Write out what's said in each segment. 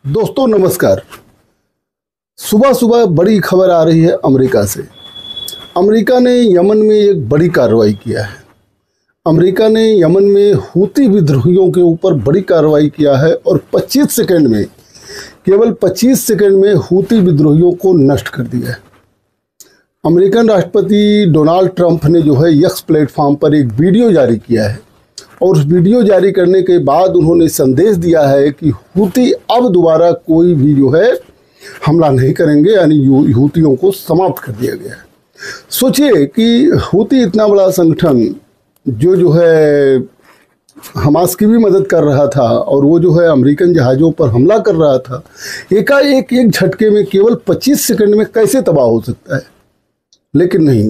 दोस्तों नमस्कार। सुबह सुबह बड़ी खबर आ रही है अमेरिका से। अमेरिका ने यमन में एक बड़ी कार्रवाई किया है। अमेरिका ने यमन में हूती विद्रोहियों के ऊपर बड़ी कार्रवाई किया है और 25 सेकंड में, केवल 25 सेकंड में हूती विद्रोहियों को नष्ट कर दिया है। अमेरिकन राष्ट्रपति डोनाल्ड ट्रंप ने जो है एक्स प्लेटफॉर्म पर एक वीडियो जारी किया है और उस वीडियो जारी करने के बाद उन्होंने संदेश दिया है कि हूती अब दोबारा कोई भी जो है हमला नहीं करेंगे, यानी हूतियों को समाप्त कर दिया गया है। सोचिए कि हूती इतना बड़ा संगठन जो है हमास की भी मदद कर रहा था और वो जो है अमेरिकन जहाज़ों पर हमला कर रहा था, एकाएक एक झटके में केवल 25 सेकंड में कैसे तबाह हो सकता है। लेकिन नहीं,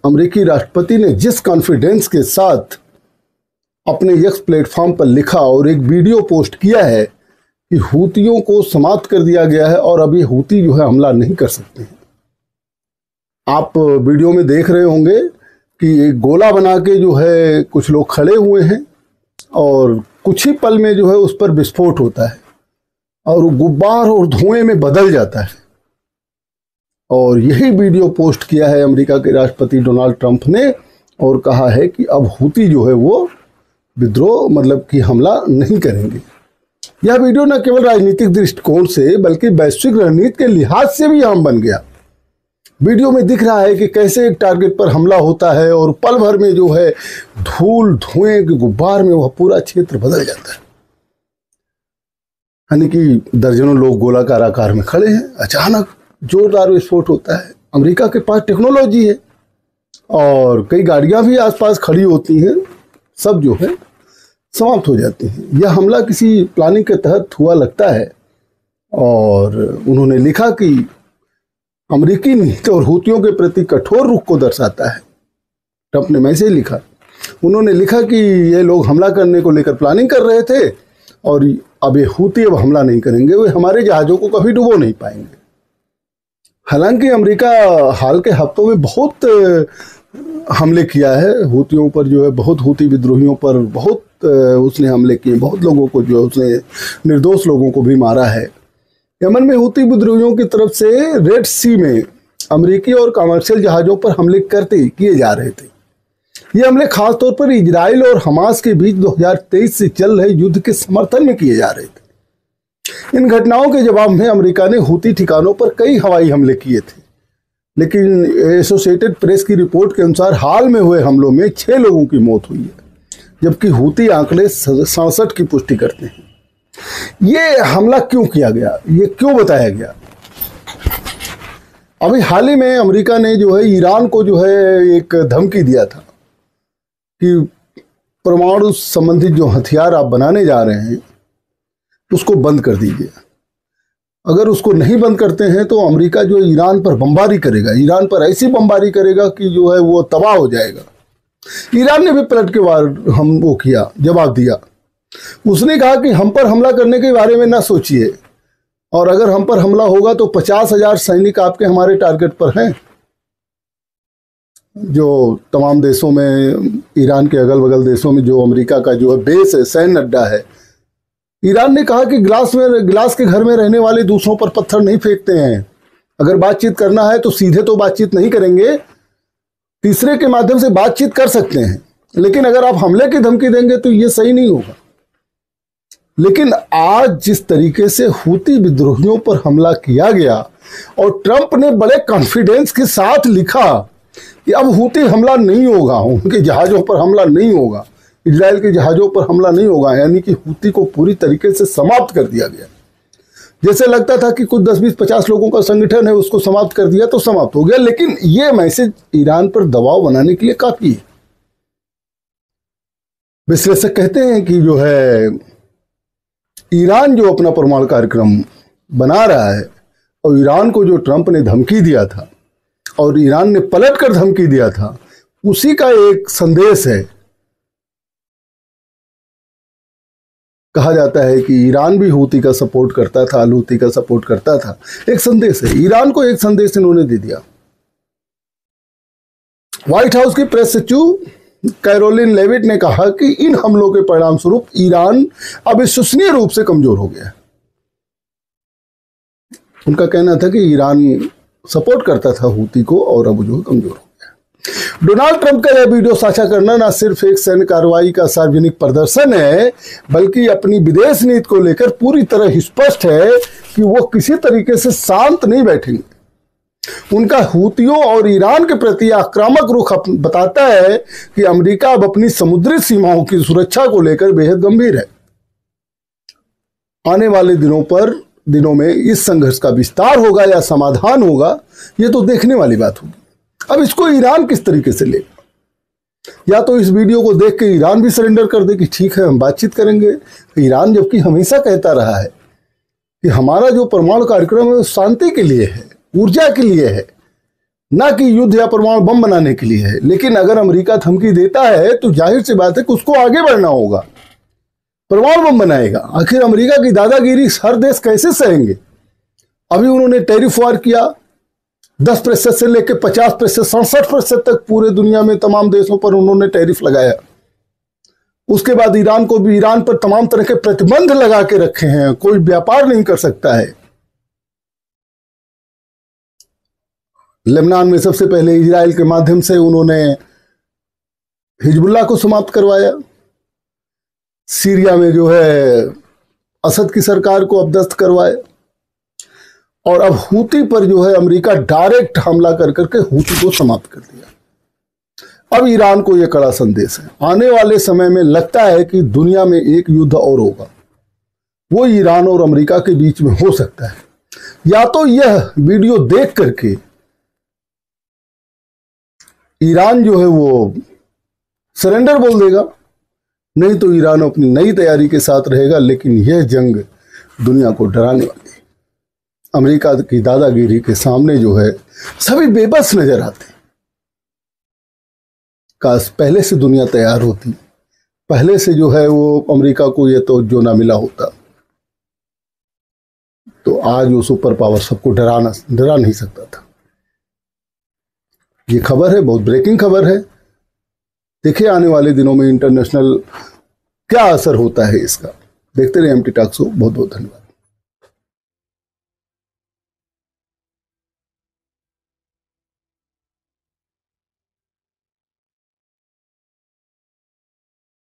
अमेरिकी राष्ट्रपति ने जिस कॉन्फिडेंस के साथ अपने एक्स प्लेटफॉर्म पर लिखा और एक वीडियो पोस्ट किया है कि हूतियों को समाप्त कर दिया गया है और अब ये हूती जो है हमला नहीं कर सकते हैं। आप वीडियो में देख रहे होंगे कि एक गोला बना के जो है कुछ लोग खड़े हुए हैं और कुछ ही पल में जो है उस पर विस्फोट होता है और वो गुब्बार और धुएं में बदल जाता है। और यही वीडियो पोस्ट किया है अमेरिका के राष्ट्रपति डोनाल्ड ट्रंप ने और कहा है कि अब हूती जो है वो विद्रोह मतलब कि हमला नहीं करेंगे। यह वीडियो न केवल राजनीतिक दृष्टिकोण से बल्कि वैश्विक रणनीति के लिहाज से भी आम बन गया। वीडियो में दिख रहा है कि कैसे एक टारगेट पर हमला होता है और पल भर में जो है धूल धुएं के गुब्बार में वह पूरा क्षेत्र बदल जाता है। यानी कि दर्जनों लोग गोलाकार आकार में खड़े हैं, अचानक जोरदार विस्फोट होता है। अमेरिका के पास टेक्नोलॉजी है और कई गाड़ियां भी आसपास खड़ी होती हैं, सब जो है समाप्त हो जाती हैं। यह हमला किसी प्लानिंग के तहत हुआ लगता है और उन्होंने लिखा कि अमेरिकी नीति और हूतियों के प्रति कठोर रुख को दर्शाता है। ट्रंप ने वैसे ही लिखा। उन्होंने लिखा कि ये लोग हमला करने को लेकर प्लानिंग कर रहे थे और अब ये हूती अब हमला नहीं करेंगे, वे हमारे जहाज़ों को कभी डुबो नहीं पाएंगे। हालांकि अमेरिका हाल के हफ्तों में बहुत हमले किया है हूतियों पर, जो है बहुत हूती विद्रोहियों पर बहुत उसने हमले किए, बहुत लोगों को जो उसने निर्दोष लोगों को भी मारा है। यमन में हूती विद्रोहियों की तरफ से रेड सी में अमेरिकी और कमर्शियल जहाज़ों पर हमले किए जा रहे थे। ये हमले खासतौर पर इजराइल और हमास के बीच 2023 से चल रहे युद्ध के समर्थन में किए जा रहे थे। इन घटनाओं के जवाब में अमेरिका ने हूती ठिकानों पर कई हवाई हमले किए थे, लेकिन एसोसिएटेड प्रेस की रिपोर्ट के अनुसार हाल में हुए हमलों में 6 लोगों की मौत हुई है, जबकि हूती आंकड़े 67 की पुष्टि करते हैं। ये हमला क्यों किया गया, ये क्यों बताया गया? अभी हाल ही में अमेरिका ने जो है ईरान को जो है एक धमकी दिया था कि परमाणु संबंधित जो हथियार आप बनाने जा रहे हैं उसको बंद कर दीजिए। अगर उसको नहीं बंद करते हैं तो अमेरिका जो ईरान पर बमबारी करेगा, ईरान पर ऐसी बमबारी करेगा कि जो है वो तबाह हो जाएगा। ईरान ने भी पलट के वो किया, जवाब दिया। उसने कहा कि हम पर हमला करने के बारे में ना सोचिए और अगर हम पर हमला होगा तो 50,000 सैनिक आपके हमारे टारगेट पर हैं। जो तमाम देशों में, ईरान के अगल बगल देशों में जो अमेरिका का जो है बेस है, सैन्य अड्डा है। ईरान ने कहा कि गिलास के घर में रहने वाले दूसरों पर पत्थर नहीं फेंकते हैं। अगर बातचीत करना है तो सीधे तो बातचीत नहीं करेंगे, तीसरे के माध्यम से बातचीत कर सकते हैं, लेकिन अगर आप हमले की धमकी देंगे तो ये सही नहीं होगा। लेकिन आज जिस तरीके से हूती विद्रोहियों पर हमला किया गया और ट्रंप ने बड़े कॉन्फिडेंस के साथ लिखा कि अब हूती हमला नहीं होगा, उनके जहाज़ों पर हमला नहीं होगा, इजराइल के जहाज़ों पर हमला नहीं होगा, यानी कि हूती को पूरी तरीके से समाप्त कर दिया गया। जैसे लगता था कि कुछ 10, 20, 50 लोगों का संगठन है, उसको समाप्त कर दिया तो समाप्त हो गया। लेकिन ये मैसेज ईरान पर दबाव बनाने के लिए काफी है। विश्लेषक कहते हैं कि जो है ईरान जो अपना परमाणु कार्यक्रम बना रहा है और ईरान को जो ट्रंप ने धमकी दिया था और ईरान ने पलट कर धमकी दिया था, उसी का एक संदेश है। कहा जाता है कि ईरान भी हूती का सपोर्ट करता था, हूती का सपोर्ट करता था। एक संदेश है, ईरान को एक संदेश इन्होंने दे दिया। व्हाइट हाउस की प्रेस सचिव कैरोलिन लेविट ने कहा कि इन हमलों के परिणाम स्वरूप ईरान अब विश्वसनीय रूप से कमजोर हो गया है। उनका कहना था कि ईरान सपोर्ट करता था हूती को और अब जो कमजोर हो गया। डोनाल्ड ट्रंप का यह वीडियो साझा करना न सिर्फ एक सैन्य कार्रवाई का सार्वजनिक प्रदर्शन है, बल्कि अपनी विदेश नीति को लेकर पूरी तरह स्पष्ट है कि वो किसी तरीके से शांत नहीं बैठेंगे। उनका हूतियों और ईरान के प्रति आक्रामक रुख बताता है कि अमेरिका अब अपनी समुद्री सीमाओं की सुरक्षा को लेकर बेहद गंभीर है। आने वाले दिनों में इस संघर्ष का विस्तार होगा या समाधान होगा, यह तो देखने वाली बात होगी। अब इसको ईरान किस तरीके से लेगा? या तो इस वीडियो को देख के ईरान भी सरेंडर कर दे कि ठीक है हम बातचीत करेंगे। ईरान जबकि हमेशा कहता रहा है कि हमारा जो परमाणु कार्यक्रम है वो शांति के लिए है, ऊर्जा के लिए है, ना कि युद्ध या परमाणु बम बनाने के लिए है। लेकिन अगर अमेरिका धमकी देता है तो जाहिर सी बात है कि उसको आगे बढ़ना होगा, परमाणु बम बनाएगा। आखिर अमेरिका की दादागिरी हर देश कैसे सहेंगे? अभी उन्होंने टैरिफ वार किया, 10% से लेकर 50%, 67% तक पूरे दुनिया में तमाम देशों पर उन्होंने टैरिफ लगाया। उसके बाद ईरान को भी ईरान पर तमाम तरह के प्रतिबंध लगा के रखे हैं, कोई व्यापार नहीं कर सकता है। लेबनान में सबसे पहले इजराइल के माध्यम से उन्होंने हिजबुल्लाह को समाप्त करवाया। सीरिया में जो है असद की सरकार को अपदस्थ करवाया। और अब हूती पर जो है अमेरिका डायरेक्ट हमला कर करके हूती को समाप्त कर दिया। अब ईरान को यह कड़ा संदेश है, आने वाले समय में लगता है कि दुनिया में एक युद्ध और होगा, वो ईरान और अमेरिका के बीच में हो सकता है। या तो यह वीडियो देख करके ईरान जो है वो सरेंडर बोल देगा, नहीं तो ईरान अपनी नई तैयारी के साथ रहेगा। लेकिन यह जंग दुनिया को डराने वाली है। अमेरिका की दादागिरी के सामने जो है सभी बेबस नजर आते हैं। काश पहले से दुनिया तैयार होती, पहले से जो है वो अमेरिका को ये तो जो ना मिला होता, तो आज वो सुपर पावर सबको डरा नहीं सकता था। ये खबर है, बहुत ब्रेकिंग खबर है। देखिए आने वाले दिनों में इंटरनेशनल क्या असर होता है इसका। देखते रहिए एमटी टॉक्स को। बहुत बहुत धन्यवाद।